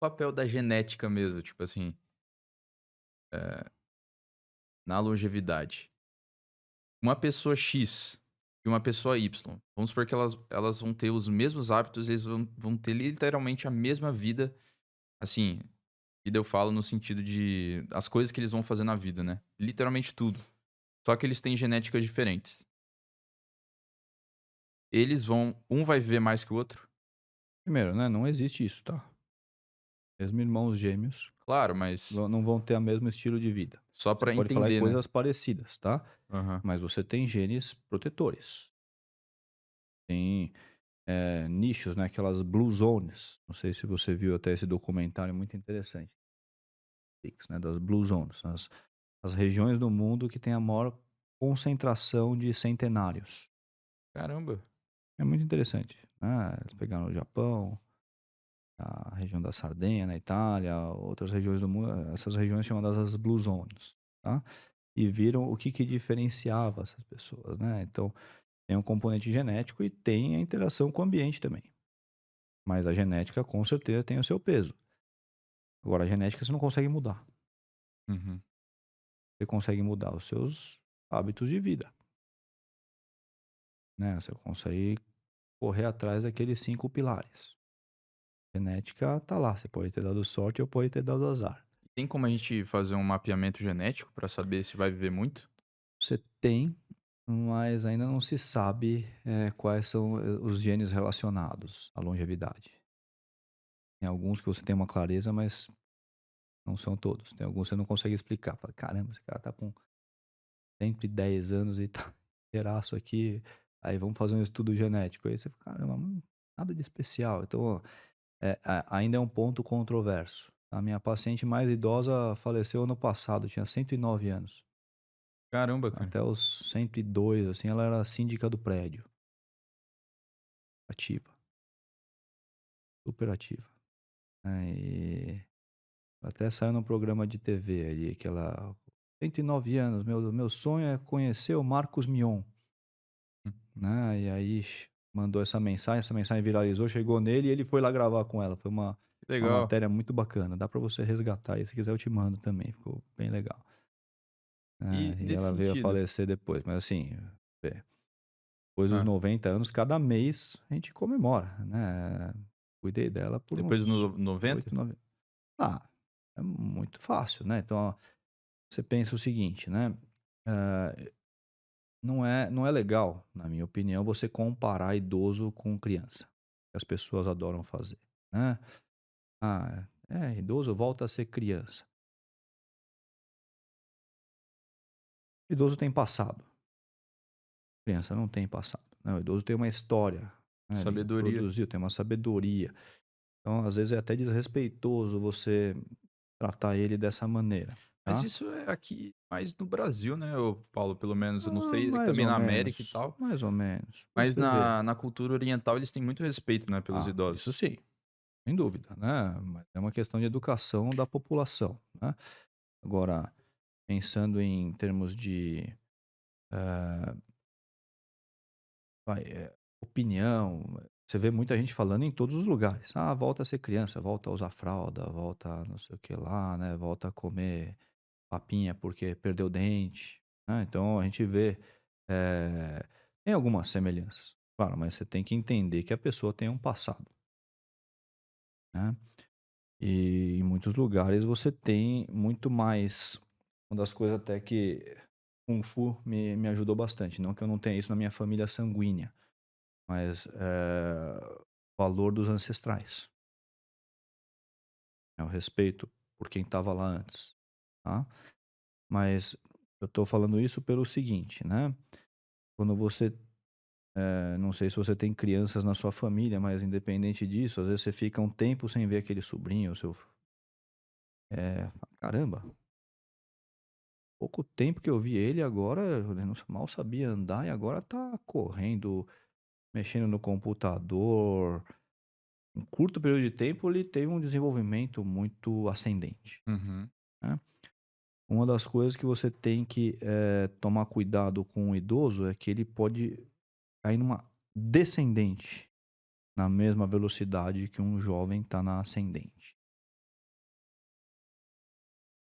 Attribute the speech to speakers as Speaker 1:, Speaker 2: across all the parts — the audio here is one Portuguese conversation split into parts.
Speaker 1: papel da genética mesmo, tipo assim, eh, na longevidade. Uma pessoa X e uma pessoa Y, vamos supor que elas vão ter os mesmos hábitos, eles vão ter literalmente a mesma vida, assim, vida eu falo no sentido de as coisas que eles vão fazer na vida, né, literalmente tudo. Só que eles têm genéticas diferentes. Um vai viver mais que o outro?
Speaker 2: Primeiro, né, não existe isso, tá? Mesmo irmãos gêmeos
Speaker 1: Claro, mas
Speaker 2: não vão ter o mesmo estilo de vida.
Speaker 1: só
Speaker 2: Você
Speaker 1: pra
Speaker 2: pode falar em
Speaker 1: entender, né.
Speaker 2: coisas parecidas, tá?
Speaker 1: Aham.
Speaker 2: Mas você tem genes protetores. Tem, nichos, né, aquelas blue zones. Não sei se você viu até esse documentário muito interessante, né, das blue zones, as regiões do mundo que tem a maior concentração de centenários.
Speaker 1: Caramba.
Speaker 2: É muito interessante, né, eles pegaram o Japão, a região da Sardenha na Itália, outras regiões do mundo, essas regiões chamadas as blue zones, tá? E viram o que que diferenciava essas pessoas, né. Então, tem um componente genético e tem a interação com o ambiente também, mas a genética com certeza tem o seu peso. Agora a genética você não consegue mudar,
Speaker 1: Uhum.
Speaker 2: você consegue mudar os seus hábitos de vida, né, você consegue correr atrás daqueles 5 pilares. Genética tá lá, você pode ter dado sorte ou pode ter dado azar.
Speaker 1: Tem como a gente fazer um mapeamento genético pra saber se vai viver muito?
Speaker 2: Você tem, mas ainda não se sabe, quais são, os genes relacionados à longevidade. Tem alguns que você tem uma clareza, mas não são todos. Tem alguns que você não consegue explicar. Fala: "Caramba, esse cara tá com 110 anos e tá inteiraço aqui, aí vamos fazer um estudo genético". Aí você fala: "Caramba, nada de especial". Então, ó, ainda é um ponto controverso. A minha paciente mais idosa faleceu ano passado, tinha 109 anos.
Speaker 1: Caramba, cara.
Speaker 2: Até os 102, assim, ela era síndica do prédio, ativa, super ativa, né, e até saiu num programa de TV ali que ela: "109 anos, meu sonho é conhecer o Marcos Mion",
Speaker 1: Hum,
Speaker 2: né, e aí mandou essa mensagem viralizou, chegou nele e ele foi lá gravar com ela, foi
Speaker 1: que
Speaker 2: uma
Speaker 1: legal.
Speaker 2: matéria muito bacana, dá pra você resgatar aí, se quiser eu te mando também, ficou bem legal.
Speaker 1: E
Speaker 2: E
Speaker 1: nesse
Speaker 2: ela veio a
Speaker 1: sentido
Speaker 2: falecer depois, mas assim, é, depois dos
Speaker 1: hã.
Speaker 2: 90 anos, cada mês a gente comemora, né. Cuidei dela por
Speaker 1: Depois dos
Speaker 2: uns
Speaker 1: 90?
Speaker 2: 8 9 ah, é muito fácil, né. Então, ó, você pensa o seguinte, né, não é legal, na minha opinião, você comparar idoso com criança, que as pessoas adoram fazer, né. "Ah, idoso volta a ser criança". Idoso tem passado, criança não tem passado, né. O idoso tem uma história, né, ele
Speaker 1: Sabedoria.
Speaker 2: produziu, tem uma sabedoria. Então, às vezes, é até desrespeitoso você tratar ele dessa maneira,
Speaker 1: Mas
Speaker 2: tá.
Speaker 1: isso é aqui mais no Brasil, né, ô Paulo, pelo menos, eu não
Speaker 2: Ah,
Speaker 1: sei
Speaker 2: mais
Speaker 1: também
Speaker 2: ou
Speaker 1: na América e
Speaker 2: menos,
Speaker 1: tal,
Speaker 2: mais ou menos.
Speaker 1: mas
Speaker 2: Você vê.
Speaker 1: na cultura oriental eles têm muito respeito, né, pelos
Speaker 2: Ah, isso
Speaker 1: idosos.
Speaker 2: sim, sem dúvida, né, mas é uma questão de educação da população, né. Agora, pensando em termos de, eh, opinião, você vê muita gente falando em todos os lugares: "Ah, volta a ser criança, volta a usar fralda, volta a não sei o que lá, né, volta a comer papinha porque perdeu o dente", né. Então a gente vê, tem algumas semelhanças, claro, mas você tem que entender que a pessoa tem um passado, né. E em muitos lugares você tem muito mais uma das coisas até que Kung Fu me ajudou bastante, não que eu não tenha isso na minha família sanguínea, mas, o valor dos ancestrais, o respeito por quem estava lá antes, tá. Mas eu tô falando isso pelo seguinte, né, quando você, não sei se você tem crianças na sua família, mas independente disso, às vezes você fica um tempo sem ver aquele sobrinho, o seu "Caramba, pouco tempo que eu vi ele, agora ele não mal sabia andar e agora tá correndo, mexendo no computador". Em curto período de tempo, ele teve um desenvolvimento muito ascendente,
Speaker 1: Uhum.
Speaker 2: né. Uma das coisas que você tem que, tomar cuidado com o idoso é que ele pode cair numa descendente na mesma velocidade que um jovem está na ascendente.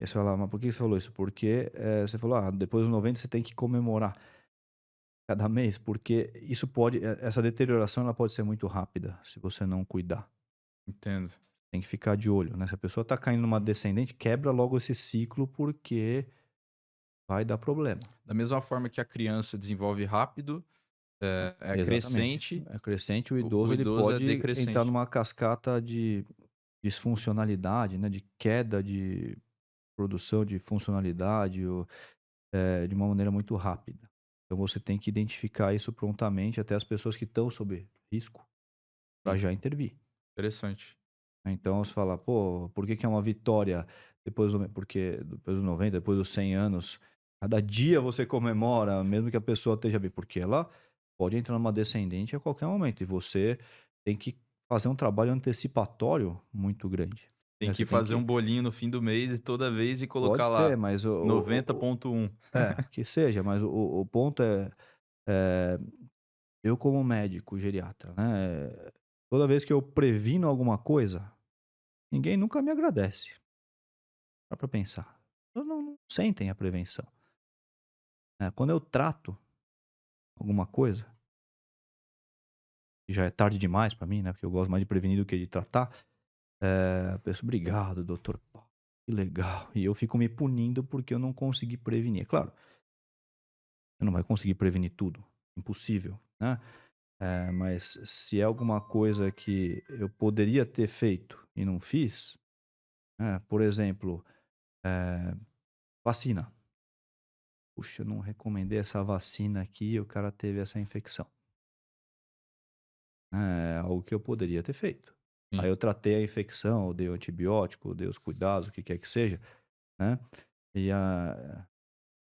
Speaker 2: Aí você fala: "Mas por que você falou isso?" Porque, você falou: "Ah, depois dos 90 você tem que comemorar cada mês", porque isso pode essa deterioração ela pode ser muito rápida, se você não cuidar.
Speaker 1: Entendo.
Speaker 2: Tem que ficar de olho, né. Se a pessoa tá caindo numa descendente, quebra logo esse ciclo, porque vai dar problema.
Speaker 1: Da mesma forma que a criança desenvolve rápido, é
Speaker 2: Exatamente.
Speaker 1: crescente,
Speaker 2: É crescente, o
Speaker 1: o
Speaker 2: idoso ele
Speaker 1: idoso é
Speaker 2: pode entrar
Speaker 1: decrescente.
Speaker 2: numa cascata de disfuncionalidade, né, de queda de produção de funcionalidade ou, de uma maneira muito rápida. Então você tem que identificar isso prontamente, até as pessoas que estão sob risco, para
Speaker 1: Sim,
Speaker 2: já intervir.
Speaker 1: interessante.
Speaker 2: Né. Então você fala: "Pô, por que que é uma vitória depois do", porque depois dos 90, depois dos 100 anos, cada dia você comemora, mesmo que a pessoa esteja bem, porque ela pode entrar numa descendente a qualquer momento e você tem que fazer um trabalho antecipatório muito grande,
Speaker 1: Tem
Speaker 2: né,
Speaker 1: que
Speaker 2: você tem
Speaker 1: fazer um
Speaker 2: que
Speaker 1: bolinho no fim do mês e toda vez e
Speaker 2: pode
Speaker 1: colocar
Speaker 2: ser,
Speaker 1: lá
Speaker 2: mas o
Speaker 1: 90,1.
Speaker 2: que seja, mas o ponto é, eu como médico geriatra, né, toda vez que eu previno alguma coisa, ninguém nunca me agradece. Para pra pensar. Elas não sentem a prevenção, né. Quando eu trato alguma coisa, e já é tarde demais para mim, né, porque eu gosto mais de prevenir do que de tratar, a pessoa: "Obrigado, doutor Paulo, que legal". E eu fico me punindo porque eu não consegui prevenir. É claro, você não vai conseguir prevenir tudo, impossível, né. Mas se é alguma coisa que eu poderia ter feito e não fiz, né, por exemplo, eh, vacina. "Puxa, eu não recomendei essa vacina aqui e o cara teve essa infecção". É algo que eu poderia ter feito. Aí
Speaker 1: Sim,
Speaker 2: eu tratei a infecção, eu dei o antibiótico, eu dei os cuidados, o que quer que seja, né, e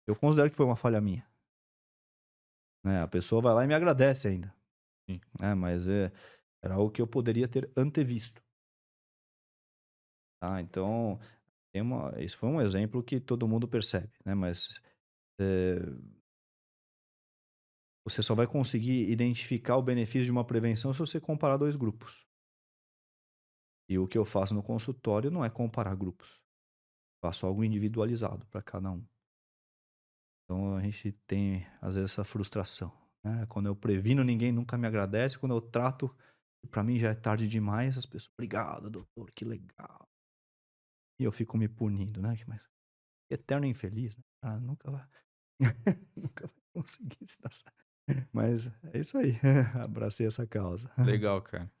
Speaker 2: eu considero que foi uma falha minha, né, a pessoa vai lá e me agradece ainda,
Speaker 1: sim.
Speaker 2: né, mas, era algo que eu poderia ter antevisto, tá. Então, tem uma isso foi um exemplo que todo mundo percebe, né, mas, eh, você só vai conseguir identificar o benefício de uma prevenção se você comparar 2 grupos. E o que eu faço no consultório não é comparar grupos, faço algo individualizado para cada um. Então a gente tem, às vezes, essa frustração, né. Quando eu previno, ninguém nunca me agradece, quando eu trato, para mim já é tarde demais, as pessoas: "Obrigado doutor, que legal". E eu fico me punindo, né, mas eterno infeliz, né, nunca vai nunca vai conseguir se dar certo. Mas é isso aí, abracei essa causa.
Speaker 1: Legal, cara.